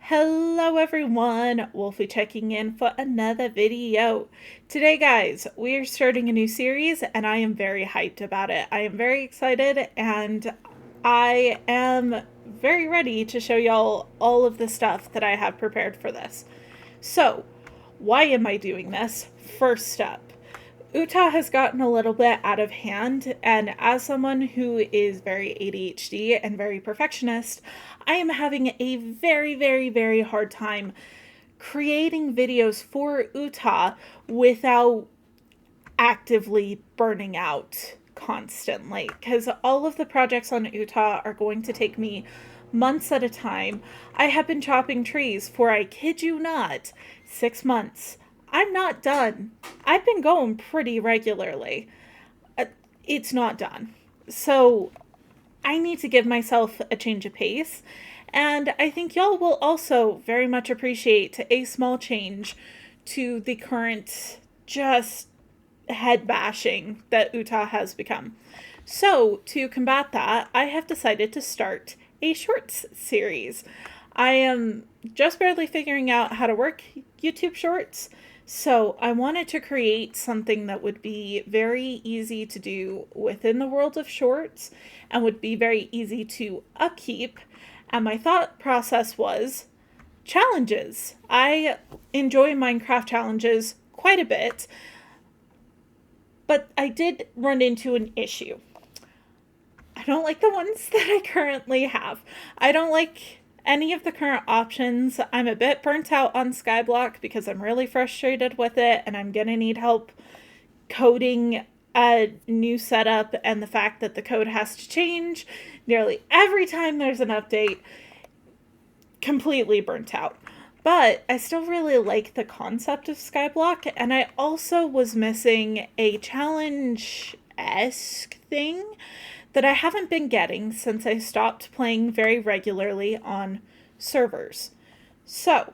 Hello everyone, Wolfie checking in for another video. Today guys, we are starting a new series and I am very hyped about it. I am very excited and I am very ready to show y'all all of the stuff that I have prepared for this. So, why am I doing this? First up, Utah has gotten a little bit out of hand, and as someone who is very ADHD and very perfectionist, I am having a very hard time creating videos for Utah without actively burning out constantly, because all of the projects on Utah are going to take me months at a time. I have been chopping trees for, I kid you not, 6 months. I'm not done. I've been going pretty regularly. It's not done. So I need to give myself a change of pace. And I think y'all will also very much appreciate a small change to the current just head bashing that Utah has become. So to combat that, I have decided to start a shorts series. I am just barely figuring out how to work YouTube shorts. So I wanted to create something that would be very easy to do within the world of shorts and would be very easy to upkeep. And my thought process was challenges. I enjoy Minecraft challenges quite a bit, but I did run into an issue. I don't like the ones that I currently have. I don't like any of the current options. I'm a bit burnt out on Skyblock because I'm really frustrated with it and I'm gonna need help coding a new setup, and the fact that the code has to change nearly every time there's an update. Completely burnt out. But I still really like the concept of Skyblock, and I also was missing a challenge-esque thing that I haven't been getting since I stopped playing very regularly on servers. So,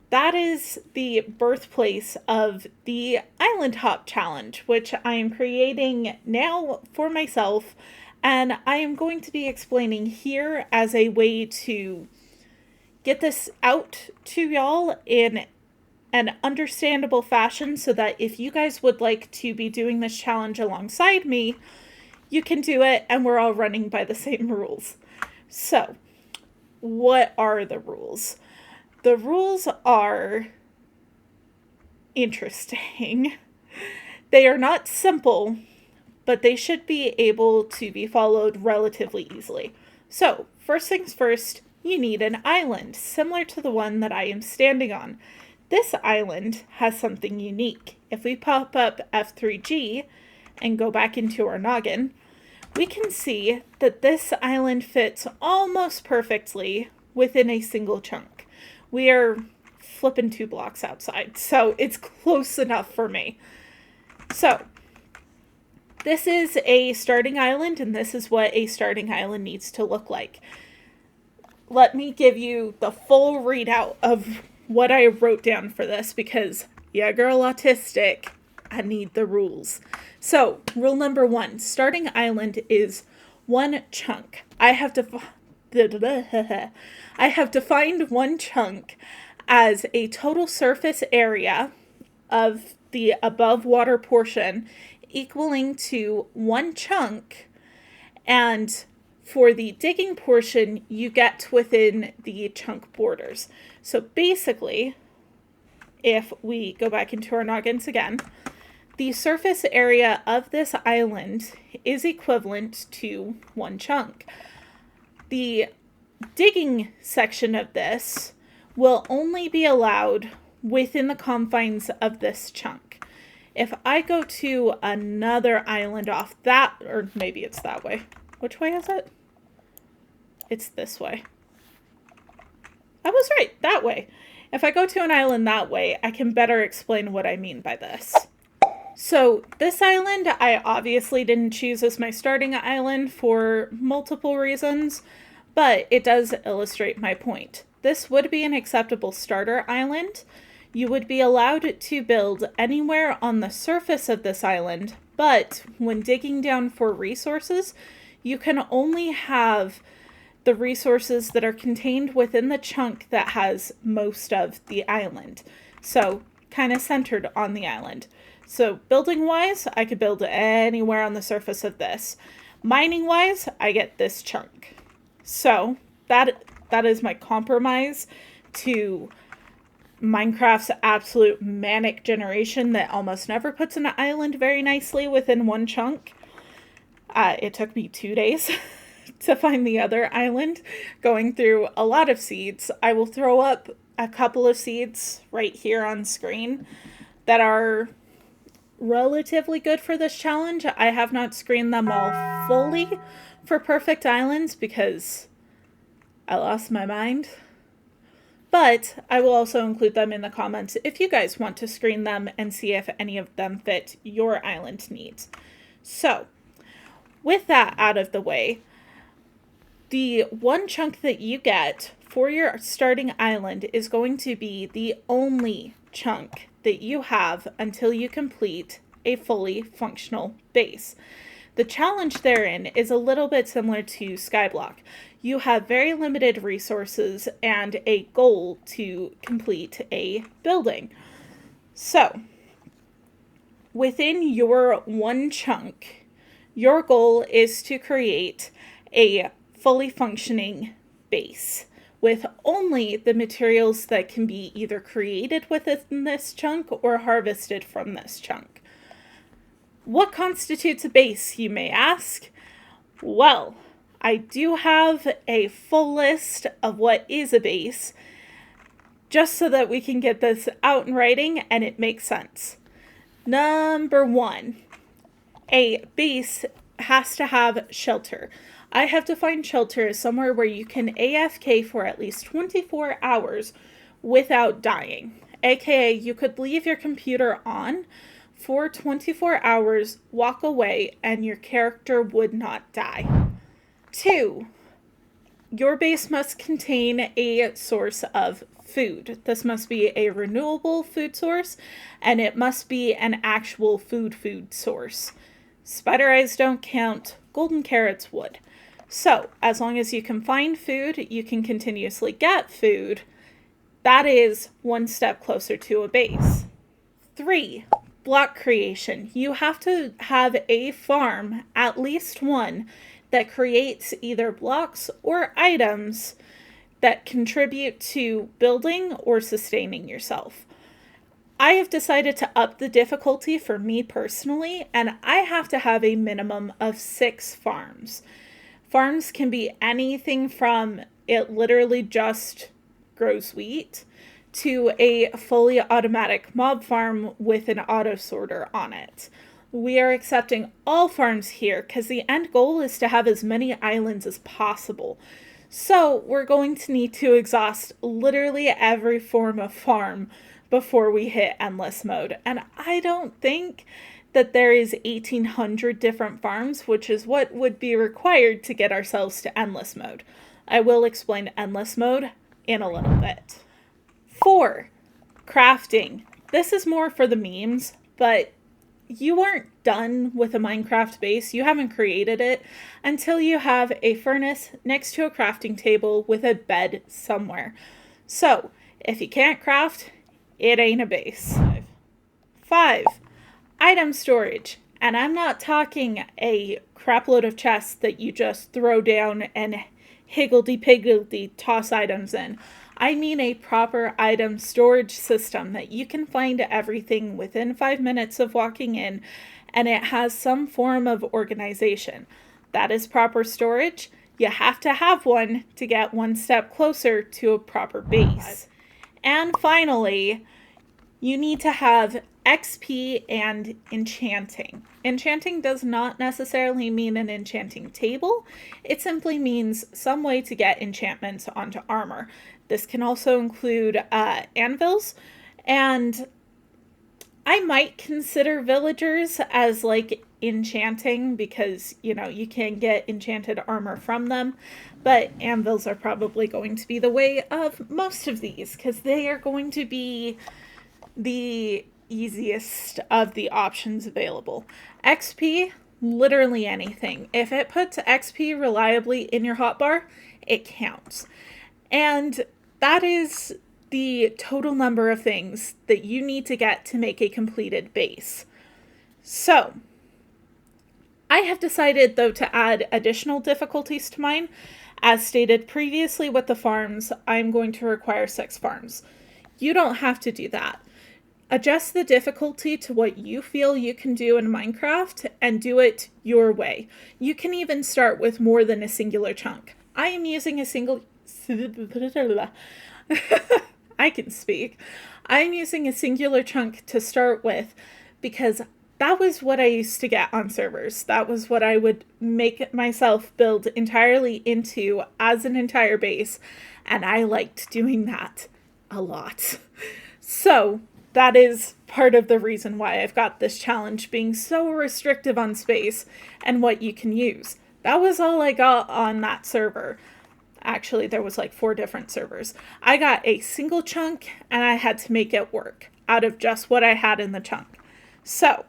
that is the birthplace of the Island Hop Challenge, which I am creating now for myself, and I am going to be explaining here as a way to get this out to y'all in an understandable fashion so that if you guys would like to be doing this challenge alongside me, you can do it, and we're all running by the same rules. So, what are the rules? The rules are interesting. They are not simple, but they should be able to be followed relatively easily. So, first things first, you need an island, similar to the one that I am standing on. This island has something unique. If we pop up F3G and go back into our noggin, we can see that this island fits almost perfectly within a single chunk. We are flipping 2 blocks outside, so it's close enough for me. So, this is a starting island, and this is what a starting island needs to look like. Let me give you the full readout of what I wrote down for this, because, yeah, girl, autistic, I need the rules. So, rule number 1, starting island is 1 chunk. I have defined 1 chunk as a total surface area of the above water portion equaling to 1 chunk, and for the digging portion, you get within the chunk borders. So basically, if we go back into our noggins again, the surface area of this island is equivalent to 1 chunk. The digging section of this will only be allowed within the confines of this chunk. If I go to another island off that, or maybe it's that way. Which way is it? It's this way. I was right, that way. If I go to an island that way, I can better explain what I mean by this. So this island, I obviously didn't choose as my starting island for multiple reasons, but it does illustrate my point. This would be an acceptable starter island. You would be allowed to build anywhere on the surface of this island, but when digging down for resources, you can only have the resources that are contained within the chunk that has most of the island. So kind of centered on the island. So building wise, I could build anywhere on the surface of this. Mining wise, I get this chunk. So that is my compromise to Minecraft's absolute manic generation that almost never puts an island very nicely within one chunk. It took me 2 days to find the other island, going through a lot of seeds. I will throw up a couple of seeds right here on screen that are relatively good for this challenge. I have not screened them all fully for perfect islands because I lost my mind. But I will also include them in the comments if you guys want to screen them and see if any of them fit your island needs. So, with that out of the way, the one chunk that you get for your starting island is going to be the only chunk that you have until you complete a fully functional base. The challenge therein is a little bit similar to Skyblock. You have very limited resources and a goal to complete a building. So, within your one chunk, your goal is to create a fully functioning base with only the materials that can be either created within this chunk or harvested from this chunk. What constitutes a base, you may ask? Well, I do have a full list of what is a base, just so that we can get this out in writing and it makes sense. Number 1, a base has to have shelter. I have defined shelter as somewhere where you can AFK for at least 24 hours without dying. AKA, you could leave your computer on for 24 hours, walk away, and your character would not die. 2, your base must contain a source of food. This must be a renewable food source, and it must be an actual food source. Spider eyes don't count, golden carrots would. So, as long as you can find food, you can continuously get food. That is one step closer to a base. 3, block creation. You have to have a farm, at least one, that creates either blocks or items that contribute to building or sustaining yourself. I have decided to up the difficulty for me personally, and I have to have a minimum of 6 farms. Farms can be anything from it literally just grows wheat to a fully automatic mob farm with an auto sorter on it. We are accepting all farms here because the end goal is to have as many islands as possible. So we're going to need to exhaust literally every form of farm before we hit endless mode. And I don't think that there is 1,800 different farms, which is what would be required to get ourselves to endless mode. I will explain endless mode in a little bit. 4, crafting. This is more for the memes, but you aren't done with a Minecraft base. You haven't created it until you have a furnace next to a crafting table with a bed somewhere. So, if you can't craft, it ain't a base. 5, item storage. And I'm not talking a crapload of chests that you just throw down and higgledy-piggledy toss items in. I mean a proper item storage system that you can find everything within 5 minutes of walking in, and it has some form of organization. That is proper storage. You have to have one to get one step closer to a proper base. And finally, you need to have XP and enchanting. Enchanting does not necessarily mean an enchanting table. It simply means some way to get enchantments onto armor. This can also include anvils, and I might consider villagers as like enchanting because, you know, you can get enchanted armor from them, but anvils are probably going to be the way of most of these because they are going to be the easiest of the options available. XP, literally anything. If it puts XP reliably in your hotbar, it counts. And that is the total number of things that you need to get to make a completed base. So, I have decided, though, to add additional difficulties to mine. As stated previously with the farms, I'm going to require 6 farms. You don't have to do that. Adjust the difficulty to what you feel you can do in Minecraft and do it your way. You can even start with more than a singular chunk. I am using a single... I can speak. I'm using a singular chunk to start with because that was what I used to get on servers. That was what I would make myself build entirely into as an entire base, and I liked doing that a lot. So that is part of the reason why I've got this challenge being so restrictive on space and what you can use. That was all I got on that server. Actually, there was like 4 different servers. I got a single chunk and I had to make it work out of just what I had in the chunk. So,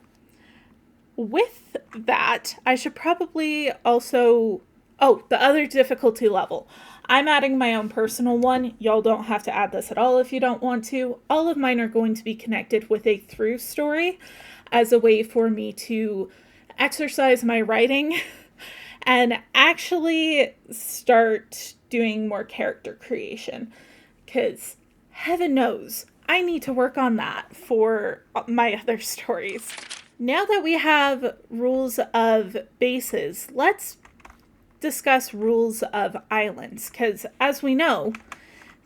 with that, I should probably also... Oh, the other difficulty level. I'm adding my own personal one. Y'all don't have to add this at all if you don't want to. All of mine are going to be connected with a through story as a way for me to exercise my writing and actually start doing more character creation. Because heaven knows, I need to work on that for my other stories. Now that we have rules of bases, let's discuss rules of islands, because as we know,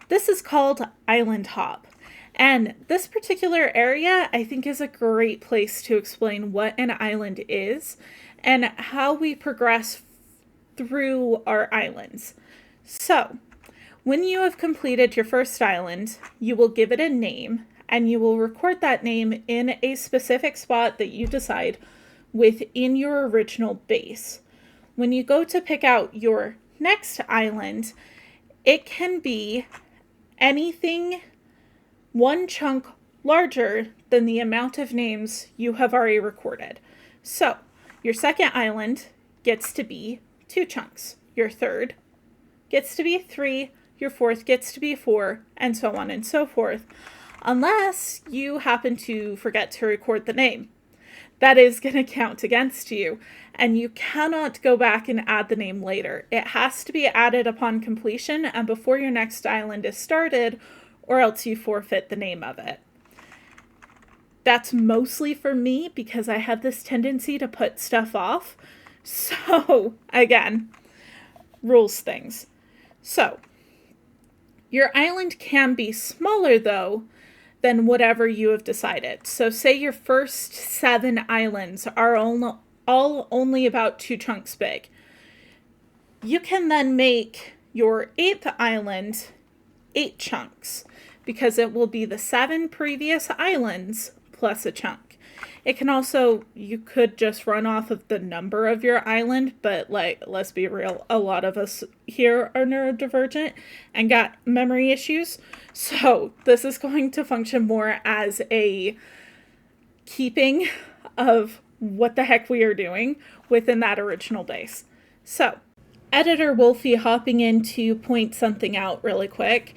this is called Island Hop. And this particular area, I think, is a great place to explain what an island is and how we progress through our islands. So, when you have completed your first island, you will give it a name, and you will record that name in a specific spot that you decide within your original base. When you go to pick out your next island, it can be anything one chunk larger than the amount of names you have already recorded. So, your second island gets to be 2 chunks. Your third gets to be 3. Your fourth gets to be 4, and so on and so forth. Unless you happen to forget to record the name. That is going to count against you, and you cannot go back and add the name later. It has to be added upon completion and before your next island is started, or else you forfeit the name of it. That's mostly for me because I have this tendency to put stuff off. So, again, rules things. So, your island can be smaller, though, than whatever you have decided. So say your first 7 islands are all only about 2 chunks big. You can then make your 8th island 8 chunks because it will be the 7 previous islands plus a chunk. It can also, you could just run off of the number of your island, but like, let's be real, a lot of us here are neurodivergent and got memory issues. So this is going to function more as a keeping of what the heck we are doing within that original base. So, Editor Wolfie hopping in to point something out really quick.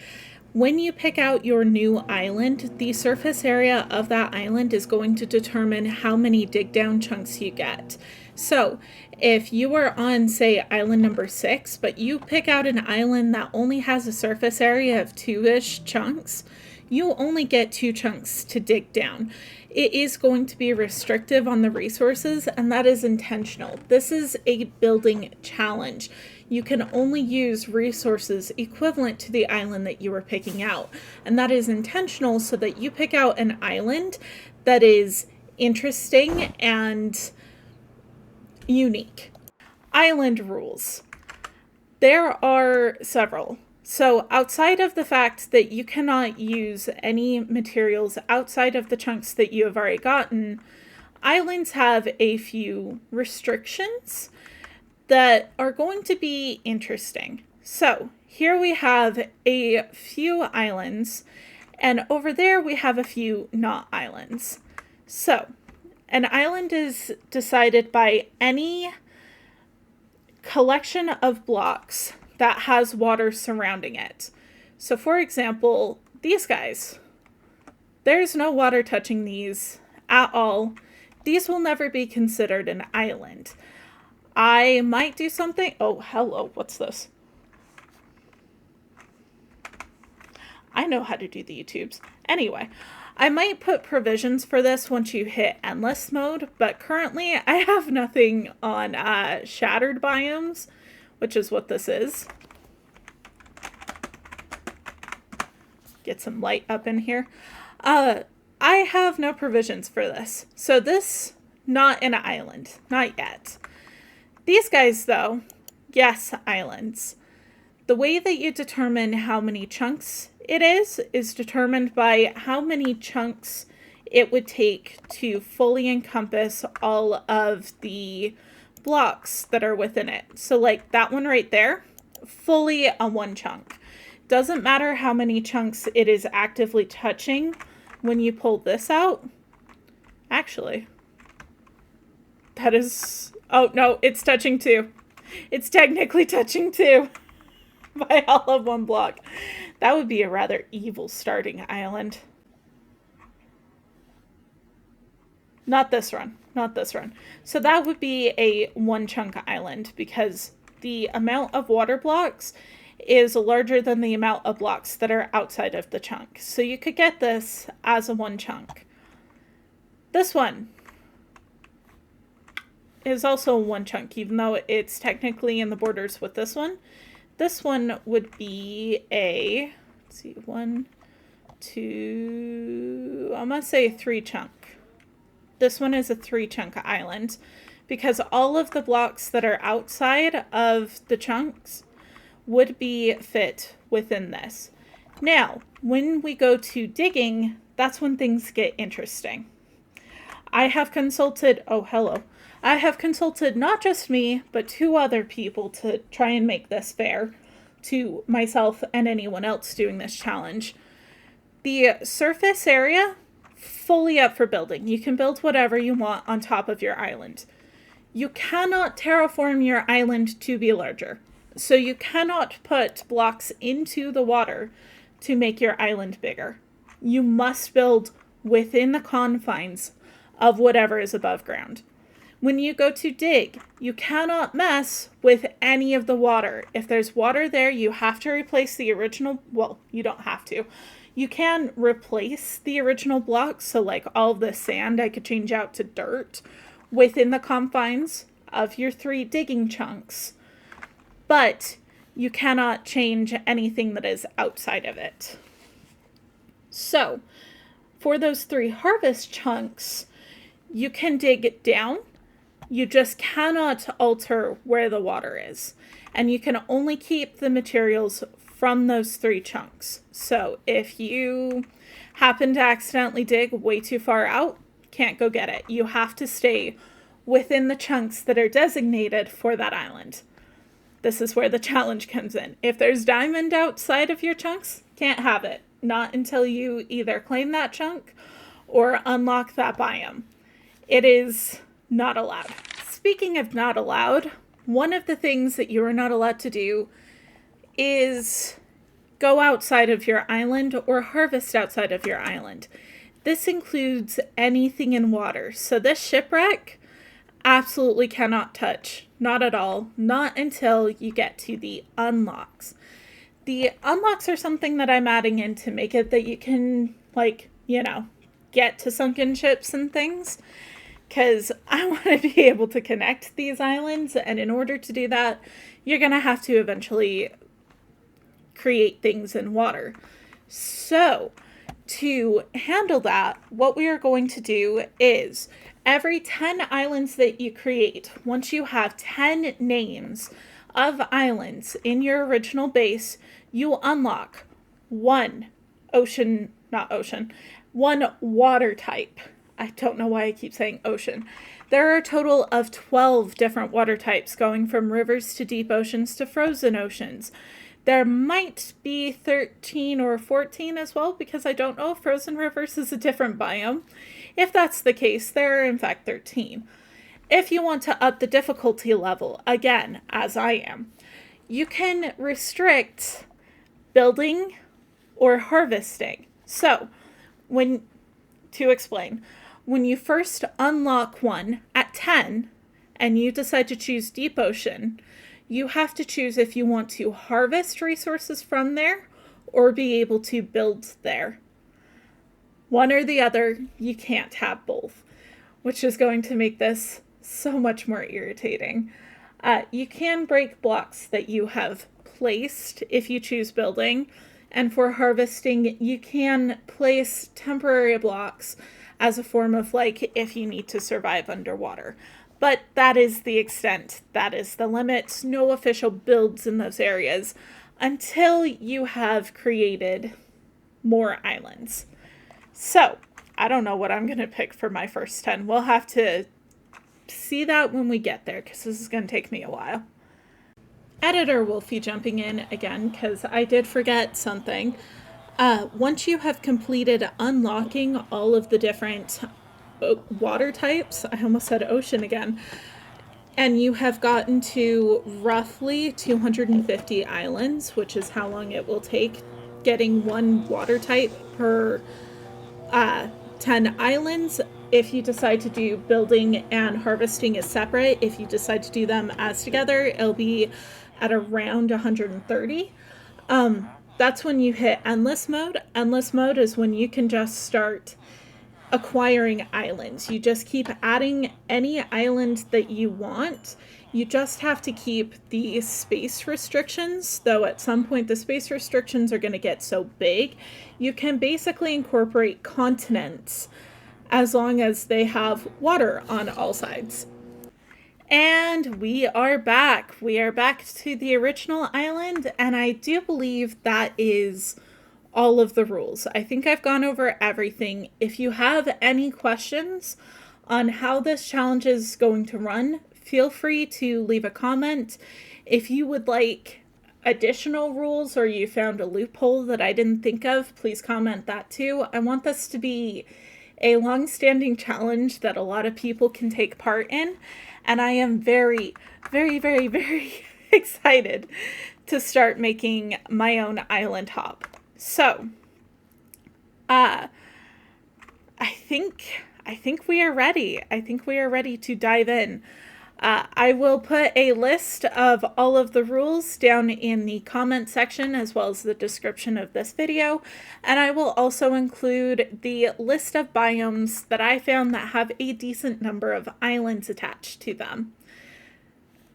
When you pick out your new island, the surface area of that island is going to determine how many dig down chunks you get. So if you are on, say, island number 6, but you pick out an island that only has a surface area of 2-ish chunks, you only get 2 chunks to dig down. It is going to be restrictive on the resources, and that is intentional. This is a building challenge. You can only use resources equivalent to the island that you are picking out. And that is intentional so that you pick out an island that is interesting and unique. Island rules. There are several. So outside of the fact that you cannot use any materials outside of the chunks that you have already gotten, islands have a few restrictions that are going to be interesting. So here we have a few islands, and over there we have a few not islands. So an island is decided by any collection of blocks that has water surrounding it. So for example, these guys, there's no water touching these at all. These will never be considered an island. I might do something. Oh, hello. What's this? I know how to do the YouTubes. Anyway, I might put provisions for this once you hit endless mode, but currently I have nothing on shattered biomes, which is what this is. Get some light up in here. I have no provisions for this. So this, not an island. Not yet. These guys, though, yes, islands. The way that you determine how many chunks it is determined by how many chunks it would take to fully encompass all of the blocks that are within it. So like that one right there, fully a one chunk. Doesn't matter how many chunks it is actively touching when you pull this out. Actually, that is, oh no, it's touching two. It's technically touching two by all of one block. That would be a rather evil starting island. Not this run, not this run. So that would be a one chunk island because the amount of water blocks is larger than the amount of blocks that are outside of the chunk. So you could get this as a one chunk. This one is also one chunk, even though it's technically in the borders with this one. This one would be a, let's see, 1, 2, I'm gonna say 3 chunk. This one is a 3 chunk island because all of the blocks that are outside of the chunks would be fit within this. Now, when we go to digging, that's when things get interesting. I have consulted, oh, hello. I have consulted not just me, but 2 other people to try and make this fair to myself and anyone else doing this challenge. The surface area, fully up for building. You can build whatever you want on top of your island. You cannot terraform your island to be larger. So you cannot put blocks into the water to make your island bigger. You must build within the confines of whatever is above ground. When you go to dig, you cannot mess with any of the water. If there's water there, you have to replace the original, well, you don't have to. You can replace the original blocks, so like all of the sand I could change out to dirt within the confines of your 3 digging chunks. But you cannot change anything that is outside of it. So, for those 3 harvest chunks, you can dig down. You just cannot alter where the water is. And you can only keep the materials from those 3 chunks. So, if you happen to accidentally dig way too far out, can't go get it. You have to stay within the chunks that are designated for that island. This is where the challenge comes in. If there's diamond outside of your chunks, can't have it. Not until you either claim that chunk or unlock that biome. It is not allowed. Speaking of not allowed, one of the things that you are not allowed to do is go outside of your island or harvest outside of your island. This includes anything in water. So this shipwreck, absolutely cannot touch. Not at all. Not until you get to the unlocks. The unlocks are something that I'm adding in to make it that you can, like, you know, get to sunken ships and things. Because I want to be able to connect these islands. And in order to do that, you're going to have to eventually create things in water. So, to handle that, what we are going to do is every 10 islands that you create, once you have 10 names of islands in your original base, you will unlock one water type. I don't know why I keep saying ocean. There are a total of 12 different water types, going from rivers to deep oceans to frozen oceans. There might be 13 or 14 as well, because I don't know if frozen rivers is a different biome. If that's the case, there are in fact 13. If you want to up the difficulty level, again, as I am, you can restrict building or harvesting. So, to explain, when you first unlock one at 10 and you decide to choose deep ocean, you have to choose if you want to harvest resources from there or be able to build there. One or the other, you can't have both, which is going to make this so much more irritating. You can break blocks that you have placed if you choose building, and for harvesting, you can place temporary blocks as a form of if you need to survive underwater. But that is the extent, that is the limit. No official builds in those areas until you have created more islands. So, I don't know what I'm going to pick for my first 10. We'll have to see that when we get there, because this is going to take me a while. Editor Wolfie jumping in again, because I did forget something. Once you have completed unlocking all of the different water types, I almost said ocean again, and you have gotten to roughly 250 islands, which is how long it will take getting one water type per 10 islands. If you decide to do building and harvesting as separate, if you decide to do them as together, it'll be at around 130. That's when you hit endless mode. Endless mode is when you can just start acquiring islands. You just keep adding any island that you want. You just have to keep the space restrictions, though at some point the space restrictions are going to get so big, you can basically incorporate continents as long as they have water on all sides. And we are back. We are back to the original island, and I do believe that is all of the rules. I think I've gone over everything. If you have any questions on how this challenge is going to run, feel free to leave a comment. If you would like additional rules or you found a loophole that I didn't think of, please comment that too. I want this to be a long-standing challenge that a lot of people can take part in, and I am very, very, very, very excited to start making my own island hop. So, I think we are ready. I think we are ready to dive in. I will put a list of all of the rules down in the comment section as well as the description of this video, and I will also include the list of biomes that I found that have a decent number of islands attached to them.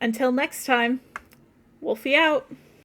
Until next time, Wolfie out.